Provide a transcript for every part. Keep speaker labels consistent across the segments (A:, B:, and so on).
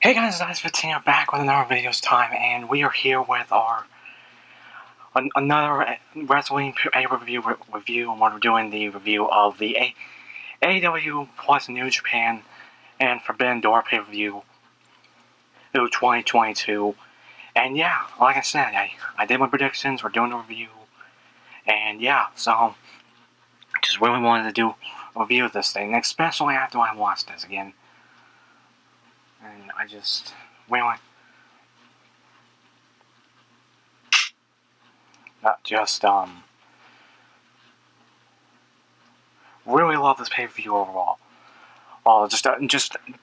A: Hey guys, it's 15 back with another video's time, and we are here with our another wrestling pay-per-view review, and we're doing the review of the AEW plus New Japan and Forbidden Door pay-per-view 2022. And yeah, like I said, I did my predictions, we're doing a review, and yeah, so just really wanted to do a review of this thing, especially after I watched this again. And I just really really love this pay-per-view overall. Just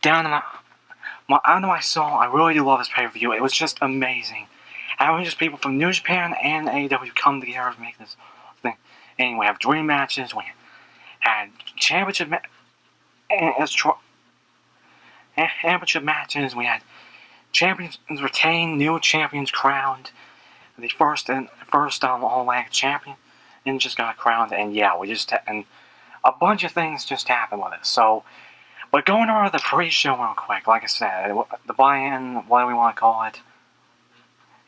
A: down to under my soul, I really do love this pay-per-view. It was just amazing. Having just people from New Japan and AEW come together to make this thing. And we have dream matches. We had championship matches. We had champions retained, new champions crowned. The first All Atlantic champion and just got crowned. And yeah, and a bunch of things just happened with it. So. But going over the pre-show real quick, like I said, the buy-in, what do we want to call it?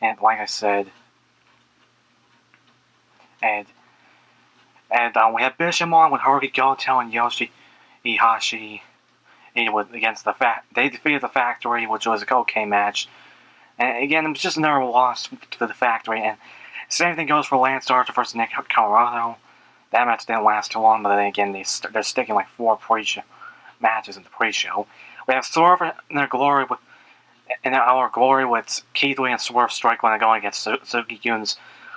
A: And like I said, and we had Bishop on with Hiroki Goto and Yoshi Ihashi against they defeated the Factory, which was a okay match. And again, it was just another loss to the Factory. And same thing goes for Lance Archer versus Nick Colorado. That match didn't last too long, but then again, they're sticking like 4 pre-show matches in the pre-show. We have Swerve in our glory with Keith Lee and Swerve Strickland going against Suzuki Gun's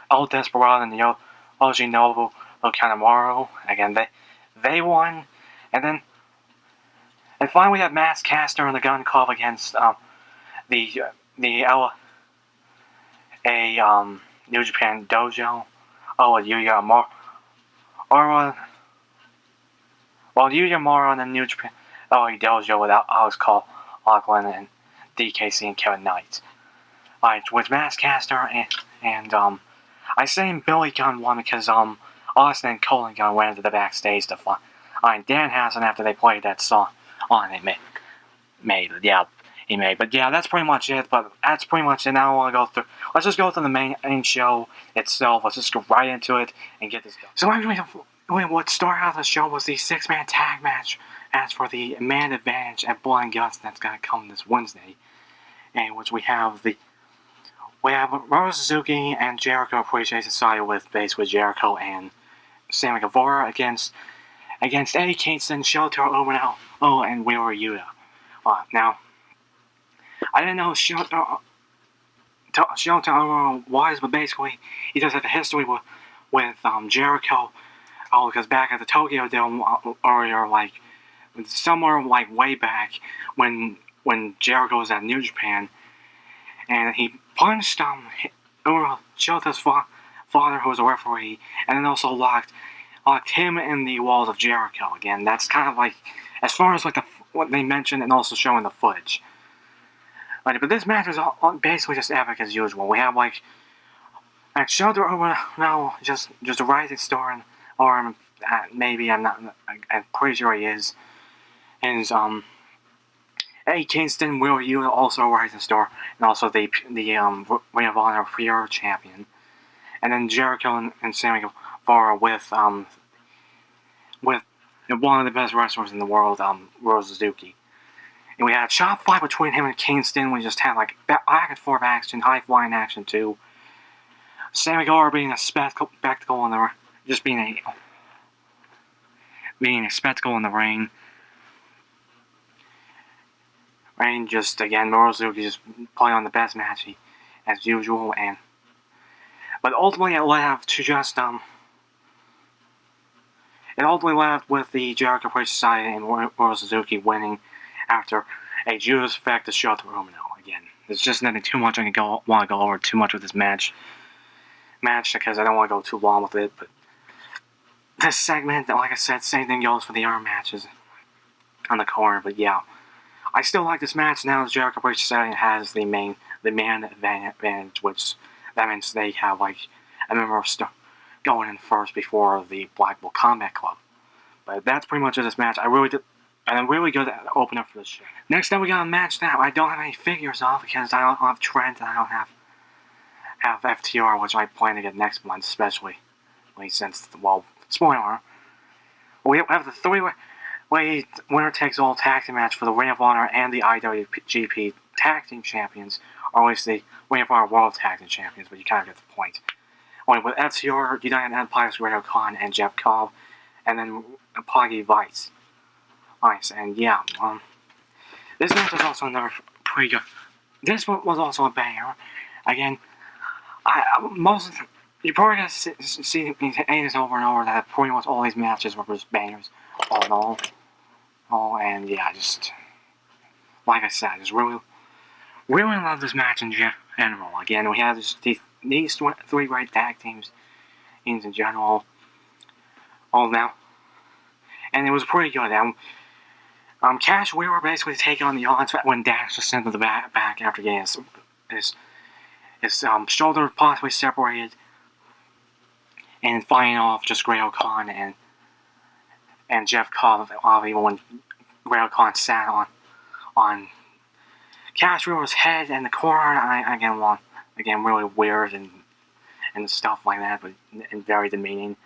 A: El Desperado and Yoshinobu Kanemaru. Again, they won, and finally we have Max Caster and the Gun Club against the New Japan Dojo. Yuya Mara and the New Japan Dojo with Alex Cole, Lachlan, and DKC and Kevin Knight. Alright, with Max Caster and I say Billy Gunn won because Austin and Colin Gunn went into the backstage to find Danhausen after they played that song they made. But yeah, that's pretty much it. But that's pretty much it. Now I want to go through. Let's just go through the main show itself. Let's just go right into it and get this done. So what started out the show was the 6-man tag match as for the man advantage at Blood and Guts that's gonna come this Wednesday, in which we have Moro Suzuki and Jericho Appreciation Society with basically Jericho and Sammy Guevara against Eddie Kingston, Shota Umino, and Wheeler Yuta. Now, I didn't know Shota Umino was, but basically he does have a history with Jericho. Because back at the Tokyo Dome earlier, somewhere way back when Jericho was at New Japan, and he punched Shota's father, who was a referee, and then also locked him in the walls of Jericho. Again, that's kind of as far as what they mentioned, and also showing the footage. But this match is basically just epic as usual. We have Shota Umino, just a rising star and. Or maybe I'm pretty sure he is. And Eddie Kingston, Will Yuta, also a rising star, and also the Ring of Honor Pure champion. And then Jericho and Sammy Guevara with one of the best wrestlers in the world, Moro Suzuki. And we had a chop fight between him and Kingston. We just had back and forth action, high flying action too. Sammy Guevara being a spectacle in the just being a spectacle in the ring. And just again, Moro Suzuki just playing on the best match as usual, but ultimately it led with the Jericho Appreciation Society and Moro Suzuki winning after a Judas effect to Shota Umino. Again, there's just nothing too much want to go over too much with this match because I don't want to go too long with it, but. This segment, like I said, same thing goes for the arm matches on the corner, but yeah. I still like this match now as Jericho Appreciation Society has the man advantage, which that means they have a member of going in first before the Blackpool Combat Club. But that's pretty much of this match. I really did And a really good opener for the show. Next up, we got a match that I don't have any figures of because I don't have Trent and I don't have FTR, which I plan to get next month, especially since, well, spoiler. We have the three-way winner takes all tag team match for the Ring of Honor and the IWGP Tag Team Champions, or at least the Ring of Honor World Tag Team Champions, but you kind of get the point. With FTR, United Empire's Great Khan and Jeff Cobb, and then Poggy Vice. Nice, and yeah, this match was also another pretty good. This one was also a banger. Again, you probably gonna see me saying this over and over that pretty much all these matches were just bangers, all in all. And yeah, just like I said, just really love this match in general. Again, we have these three great tag teams in general, all now, and it was pretty good. Cash Wheeler basically taking on the odds when Dax was sent to the back after getting his shoulder possibly separated, and fighting off just Great Khan and Jeff Cobb, even when Great Khan sat on Cash Wheeler's head in the corner. Again, really weird and stuff like that, but and very demeaning.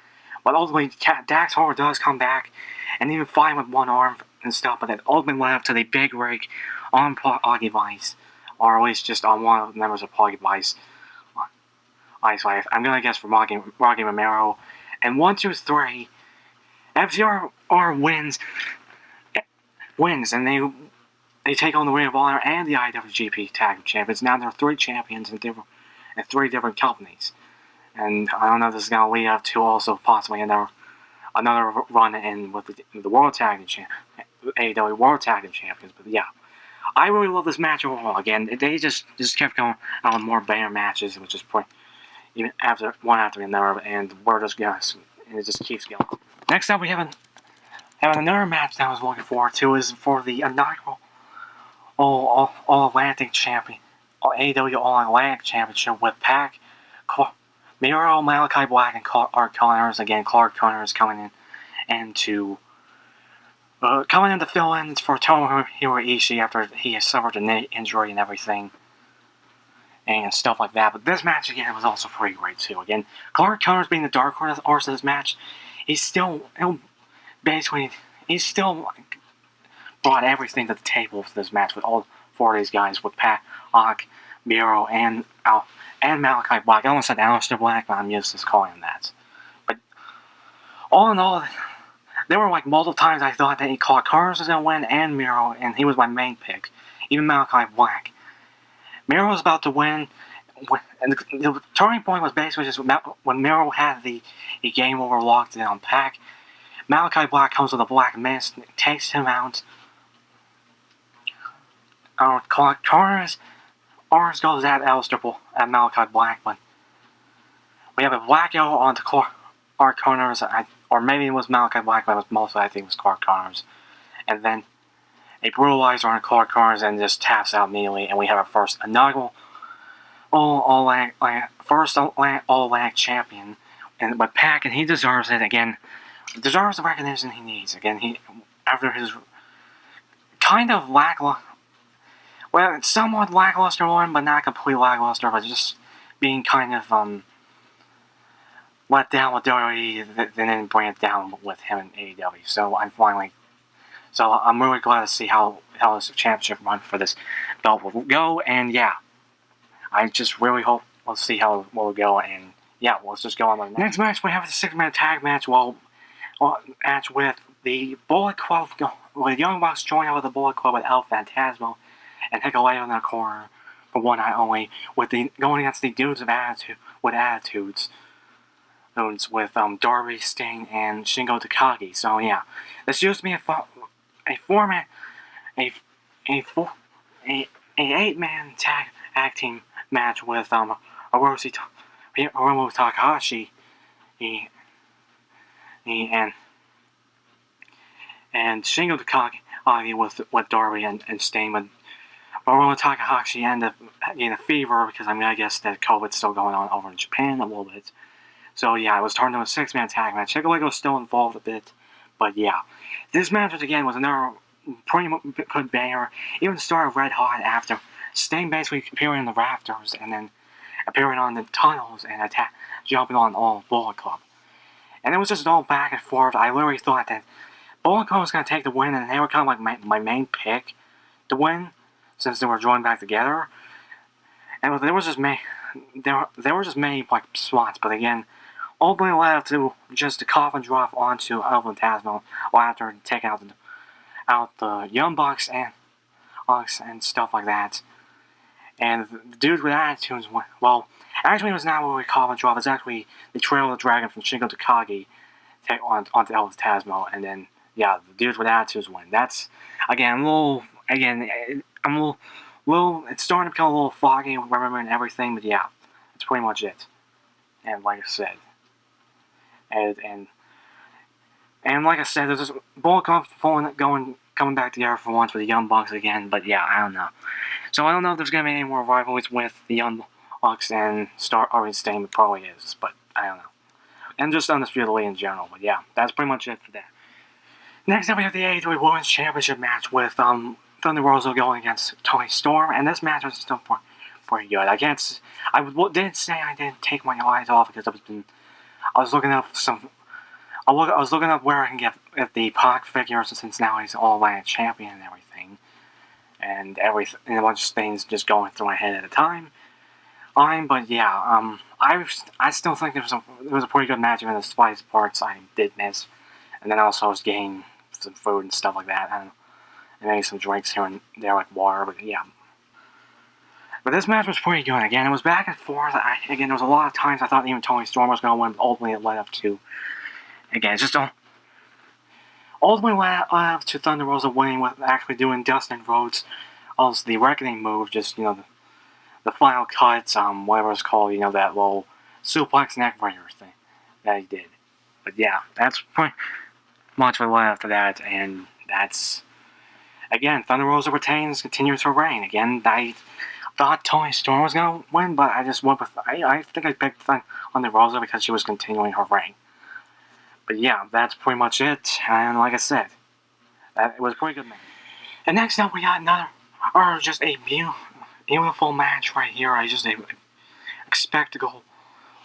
A: But ultimately, Dax Harwood does come back and even fight with one arm and stuff, but then ultimately went up to the big rig on Poggy Vice, or at least just on one of the members of Poggy Vice. I'm gonna guess for Rocky Romero. And 1, 2, 3, FTR wins, and they take on the Ring of Honor and the IWGP Tag Team Champions. Now there are 3 champions in 3 different companies. And I don't know if this is going to lead up to also possibly another run in with the World Tag Team Champions, AEW World Tag Team Champions. But yeah, I really love this match overall. Again, they just kept going on more banger matches, which is even one after another, and we're just going, and it just keeps going. Next up, we have another match that I was looking forward to, is for the inaugural All Atlantic Champion, AEW All Atlantic Championship with Pac, Miro, Malachi Black, and Clark Connors. Again, Clark Connors coming in to fill in for Tomohiro Ishii after he has suffered a knee injury and everything, and stuff like that. But this match again was also pretty great too. Again, Clark Connors being the dark horse of this match, he still brought everything to the table for this match with all 4 of these guys, with Pac, Miro, and Malachi Black. I almost said Aleister Black, but I'm used to calling him that. But all in all, there were multiple times I thought that Clark Connors was going to win, and Miro, and he was my main pick. Even Malachi Black. Miro was about to win, and the turning point was basically just when Miro had the game over locked in on Pac. Malachi Black comes with a black mist, takes him out. Clark Connors goes at Malachi Black, but we have a black arrow onto Clark Connors, or maybe it was Malachi Black, but mostly I think it was Clark Connors. And then a brutalizer on Clark Connors and just taps out immediately, and we have our first inaugural All Atlantic champion, but Pac, and he deserves it again. Deserves the recognition he needs. Again, after his kind of somewhat lackluster one, but not completely lackluster, but just being kind of let down with WWE, then bring it down with him in AEW. So I'm really glad to see how this championship run for this belt will go, and yeah, I just really hope we'll see how it will go, and yeah, let's just go on to the next match. We have a 6-man tag match. Match with the Bullet Club, with Young Bucks joining up with the Bullet Club with El Phantasmo and Hikuleo in their corner for one night only, going against the Dudes of Attitudes, with Darby, Sting, and Shingo Takagi. So yeah, this used to be a 8-man tag team match with Hiromu Takahashi and Shingo Takagi with Darby and Sting, but Hiromu Takahashi ended up getting a fever because I guess that COVID's still going on over in Japan a little bit. So yeah, it was turned into a 6-man tag match. Hikuleo was still involved a bit, but yeah, this match was another pretty good banger. Even started red hot after Sting basically appearing in the rafters and then appearing on the tunnels and jumping on all Bullet Club. And it was just all back and forth. I literally thought that Bullet Club was going to take the win, and they were kind of like my main pick to win since they were joined back together. And there was just many like spots, but again, ultimately led to just a coffin drop onto Elvin Tasman after taking out the Young Bucks and stuff like that. And the dude with attitudes, well, actually it was not really a coffin drop. It's actually the Trail of the Dragon from Shingo Takagi onto Elvis Tasman, and then yeah, the dudes with attitudes win. That's again I'm a little. It's starting to become a little foggy, remembering everything, but yeah, that's pretty much it. And like I said, and like I said, there's this Bullet Club coming back together for once with the Young Bucks again, but yeah, I don't know. So I don't know if there's gonna be any more rivalries with the Young Bucks and Sting, but probably is, but I don't know. And just Undisputed Elite in general, but yeah, that's pretty much it for that. Next up, we have the AEW World Championship match with Thunder Rosa going against Toni Storm, and this match was still pretty good. I didn't say I didn't take my eyes off because I was looking up where I can get the Pac figures since now he's All Atlantic Champion and everything, and a bunch of things just going through my head at a time. But yeah, I still think it was a pretty good match, even despite parts I did miss, and then also I was getting some food and stuff like that, and maybe some drinks here and there like water, but yeah. But this match was pretty good. Again, it was back and forth. There was a lot of times I thought even Toni Storm was going to win, but ultimately it led up to, again, it's just ultimately led up to Thunder Rosa winning with actually doing Dustin Rhodes, also the Reckoning move, just, the final cuts, whatever it's called, that little suplex neckbreaker thing that he did. But yeah, that's pretty much what led after that, and that's, again, Thunder Rosa retains, continues her reign. Again, I thought Toni Storm was going to win, but I just went with, I think I picked Thunder Rosa because she was continuing her reign. But yeah, that's pretty much it, and like I said, it was a pretty good match. And next up, we got just a beautiful match right here. Just a spectacle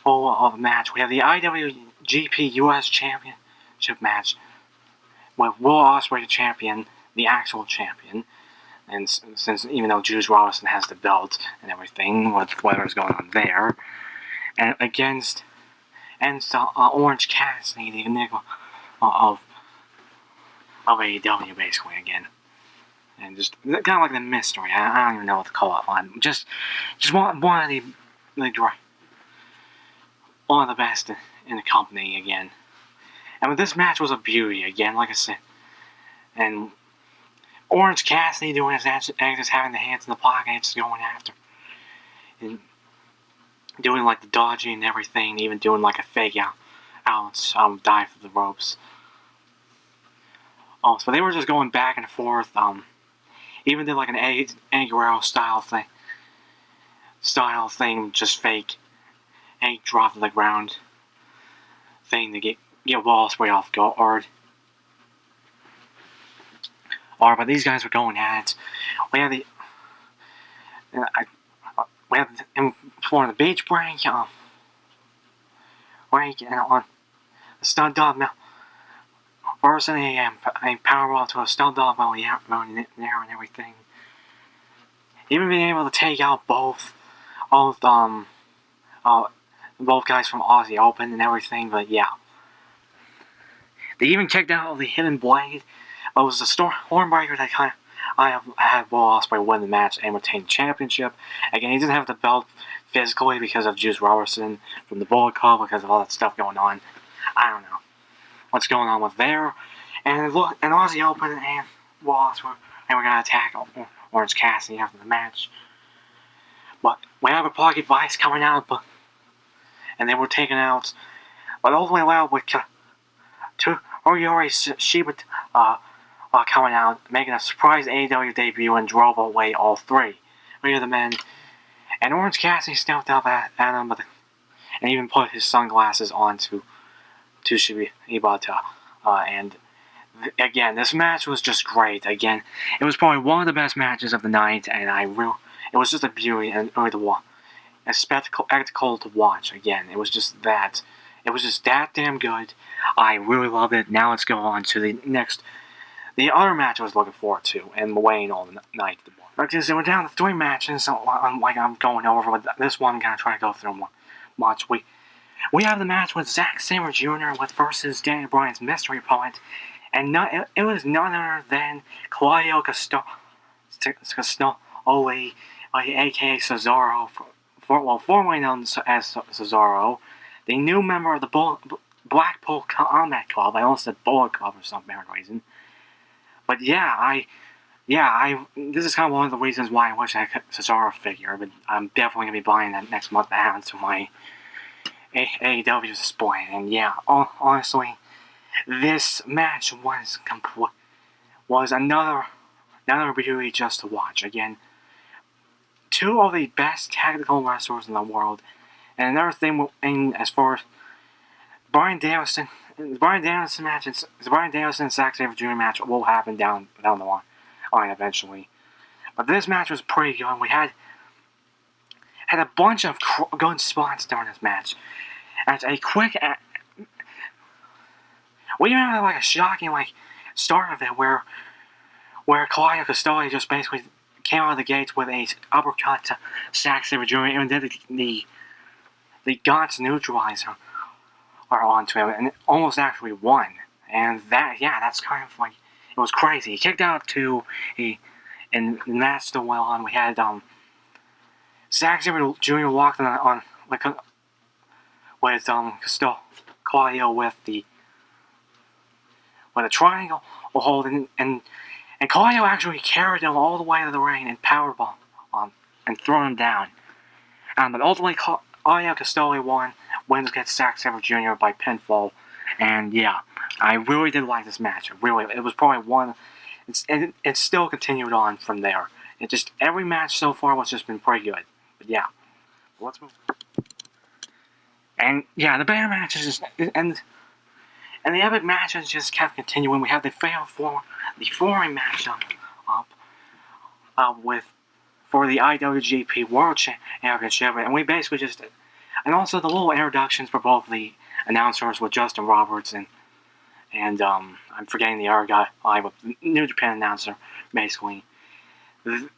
A: of a match. We have the IWGP US Championship match with Will Ospreay champion, the actual champion, and since even though Juice Robinson has the belt and everything, with whatever's going on there, and against Orange Cassidy, the enigma of AEW, basically again, and just kind of like the mystery. I don't even know what to call it. Just one of the best in the company again. And this match was a beauty again, like I said, and Orange Cassidy doing his act, just having the hands in the pockets, going after, and doing like the dodging and everything, even doing like a fake dive through the ropes. So they were just going back and forth. Even did like an Eddie Guerrero style thing, just fake egg drop to the ground thing to get Will Ospreay off guard. But these guys were going at it. We had him performing the beach break, and on the stud dog versus a powerball to a stud dog while he out running it there and everything. Even being able to take out both guys from Aussie Open and everything, but yeah. They even kicked out the Hidden Blade. It was the Stormbreaker that I had Will Ospreay win the match and retain the championship. Again, he didn't have the belt physically because of Juice Robinson from the Bullet Club, because of all that stuff going on. I don't know what's going on with there. And Aussie Open and Will Ospreay, and we're going to attack Orange Cassidy after the match. But we have a Pocket Vice coming out, and they were taken out. But ultimately allowed with Toyori Shiba coming out, making a surprise AEW debut, and drove away all three of the men. And Orange Cassidy stepped up at him, and even put his sunglasses onto Shiba Ibata, and again, this match was just great. Again, it was probably one of the best matches of the night, and it was just a beauty and a spectacle to watch. Again, it was just that. It was just that damn good. I really loved it. Now let's go on to the other match I was looking forward to and waiting all night. Because we're down to 3 matches, so I'm going over with this one. I'm gonna try to go through one much. We have the match with Zac Samer Jr. versus Daniel Bryan's Mystery Opponent, and it was none other than Claudio Castagnoli, aka Cesaro, formerly known as Cesaro, the new member of the Blackpool Combat Club. I almost said Bullet Club for some weird reason. But this is kind of one of the reasons why I wish I had a Cesaro figure, but I'm definitely going to be buying that next month to add to my AEW display. And yeah, honestly, this match was another beauty just to watch. Again, 2 of the best tactical wrestlers in the world. And another thing, as far as Bryan Danielson match, the Bryan Danielson and Zac Samer Jr. match will happen down the line eventually. But this match was pretty good. We had a bunch of good spots during this match. As a quick, we even had like a shocking start of it where Claudio Castagnoli just basically came out of the gates with a uppercut to Zac Samer Jr. and did the God's neutralizer onto him and almost actually won. And that's kind of it was crazy. He kicked out and the match still went on. We had Zac Samer Jr. walked on with Claudio with a triangle hold, and Claudio actually carried him all the way to the ring and powerbomb and thrown him down. But ultimately, Claudio Castagnoli wins against Zac Samer Jr. by pinfall. And yeah, I really did like this match. It was probably one. It still continued on from there. Every match so far was just been pretty good. But yeah, let's move. And yeah, the better matches and the epic matches just kept continuing. We have the four-way matchup for the IWGP World Championship, and we basically and also the little introductions for both the announcers with Justin Roberts and I'm forgetting the other guy, with the New Japan announcer, basically.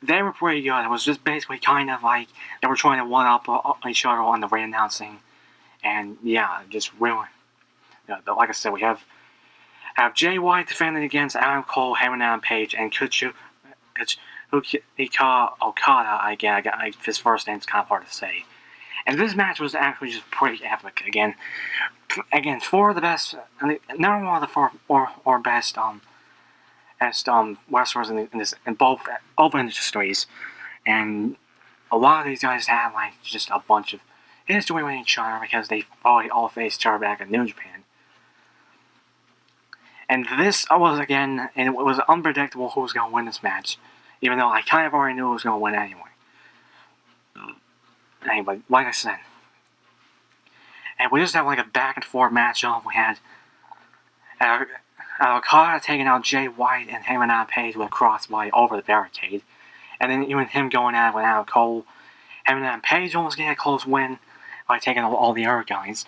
A: They were pretty good. It was just basically kind of like they were trying to one-up each other on the ring announcing. And yeah, just really. But like I said, we have Jay White defending against Adam Cole, Hangman Page, and Kazuchika Okada. Again, his first name's kind of hard to say. And this match was actually just pretty epic. Again, 4 of the best, not one of the 4 or best wrestlers in both industries, and a lot of these guys have just a bunch of history with each other because they probably all faced each other back in New Japan. And this was and it was unpredictable who was going to win this match, even though I kind of already knew who was going to win anyway. Anyway, like I said, and we just had a back and forth matchup. We had Okada taking out Jay White and Hangman Page with a crossbody over the barricade, and then even him going at it with Adam Cole. Hangman Page almost getting a close win by taking all the other guys.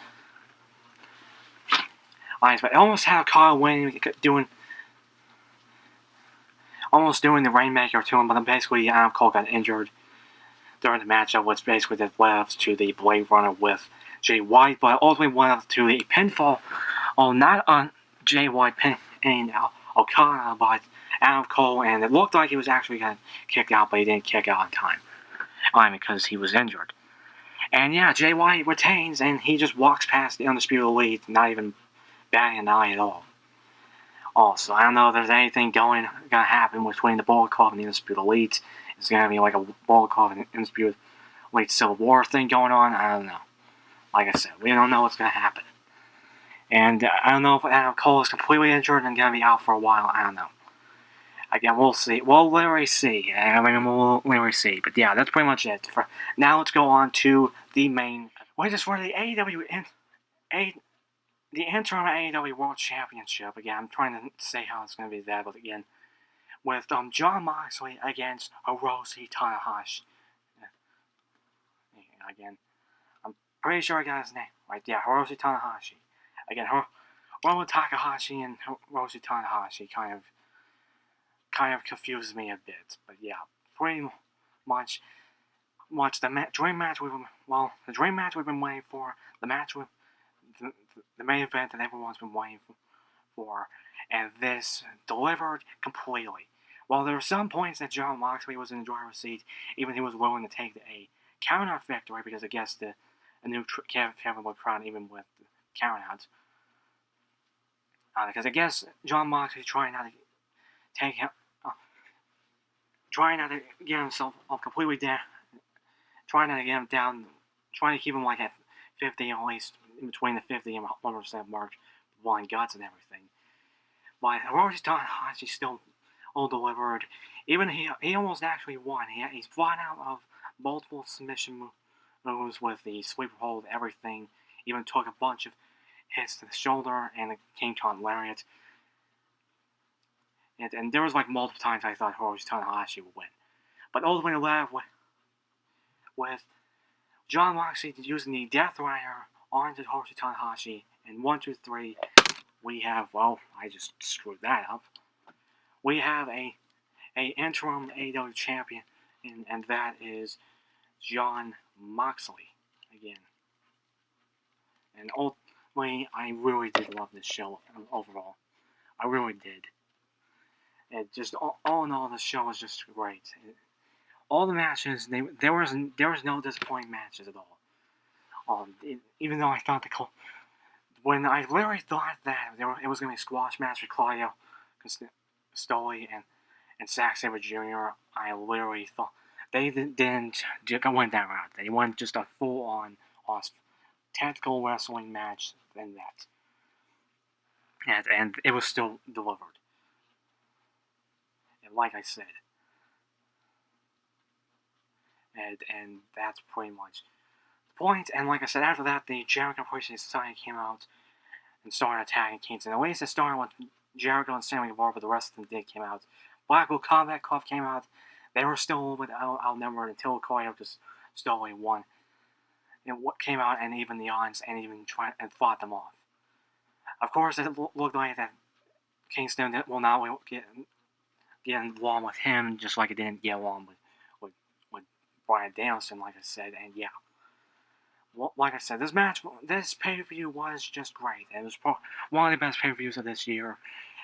A: But almost had Okada winning, almost doing the Rainmaker to him, but then basically Adam Cole got injured during the matchup, which basically led us to the Blade Runner with Jay White, but ultimately went up to the pinfall. Not on Jay White pinning Okada, but Adam Cole, and it looked like he was actually going to kick out, but he didn't kick out on time. Because he was injured. And yeah, Jay White retains, and he just walks past the Undisputed Elite, not even batting an eye at all. Also, I don't know if there's anything going to happen between the Bullet Club and the Undisputed Elite. It's going to be like a Bullet Club and Undisputed Elite Civil War thing going on. I don't know. Like I said, we don't know what's going to happen. And I don't know if Adam Cole is completely injured and going to be out for a while. I don't know. Again, we'll see. We'll literally see. We'll literally see. But yeah, that's pretty much it. Now let's go on to the main. Which is for the AEW the interim AEW World Championship, again, I'm trying to say how it's going to be that, but again, with Jon Moxley against Hiroshi Tanahashi. Again, I'm pretty sure I got his name right. Yeah, Hiroshi Tanahashi. Again, Hiromu Takahashi and Hiroshi Tanahashi kind of confuses me a bit. But yeah, pretty much the dream match the dream match we've been waiting for, the match with the main event that everyone's been waiting for, and this delivered completely. While there were some points that Jon Moxley was in the driver's seat, even he was willing to take a count-out victory because I guess a new Kevin would crown even with the count-outs. Because I guess Jon Moxley trying not to get himself completely down, trying not to get him down, trying to keep him like at 50 at least, in between the 50 and 100% mark, blind guts and everything. But Hiroshi Tanahashi still all delivered. Even he almost actually won. He's fought out of multiple submission moves with the sleeper hold, everything. Even took a bunch of hits to the shoulder and the King Kong lariat. And there was like multiple times I thought Hiroshi Tanahashi would win. But ultimately left with Jon Moxley using the Death Rider onto Hiroshi Tanahashi. And 1, 2, 3, we have, well, I just screwed that up. We have a interim AEW champion, and that is Jon Moxley again. And ultimately, I really did love this show overall. I really did. It just all in all, the show was just great. All the matches, there was no disappointing matches at all. Even though I thought when I literally thought that it was going to be a squash match with Claudio Castagnoli and Zac Samer Jr., I literally thought they didn't went that route. They went just a full-on tactical wrestling match than that. And it was still delivered. And like I said, and that's pretty much the point. And like I said, after that, the Jericho Appreciation Society came out and started attacking Kingston. At least it started with Jericho and Sammy Guevara, but the rest of them came out. Blackpool Combat Club came out. They were still a little bit outnumbered until Claudio just stole won. And what came out and even the odds and even fought them off. Of course, it looked like that Kingston will not get along with him, just like it didn't get along with Bryan Danielson, like I said. And yeah, like I said, this pay-per-view was just great. It was one of the best pay-per-views of this year.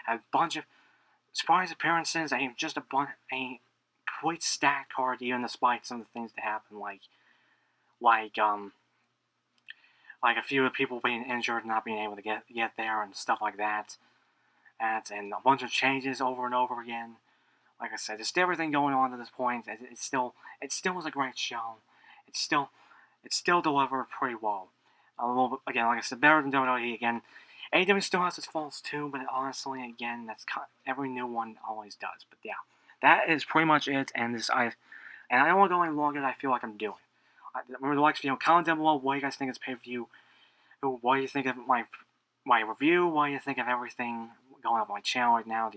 A: A bunch of surprise appearances, a complete stacked card, even despite some of the things that happened, like a few of the people being injured and not being able to get there and stuff like that. And a bunch of changes over and over again. Like I said, just everything going on to this point. It still was a great show. It still delivered pretty well. A little bit, again, like I said, better than WWE again. AEW still has its faults too, but honestly, again, every new one always does. But yeah, that is pretty much it. And I don't want to go any longer than I feel like I'm doing. Remember to like this video, comment down below what you guys think of this pay-per-view. What do you think of my review? What do you think of everything going on my channel right now?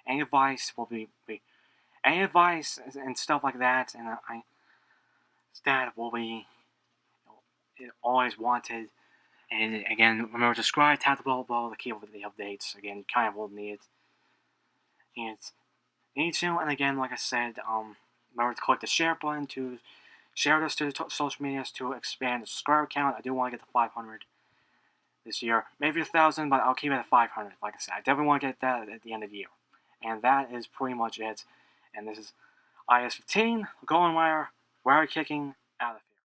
A: Any advice will be any advice and stuff like that, and that will be always wanted. And again, remember to subscribe, tap the bell below to keep up with the updates. Again, you kind of will need it. And you need to, and again, like I said, remember to click the share button to share this to social medias to expand the subscriber count. I do want to get to 500 this year. Maybe 1,000, but I'll keep it at 500. Like I said, I definitely want to get that at the end of the year. And that is pretty much it. And this is IS-15, going wire kicking out of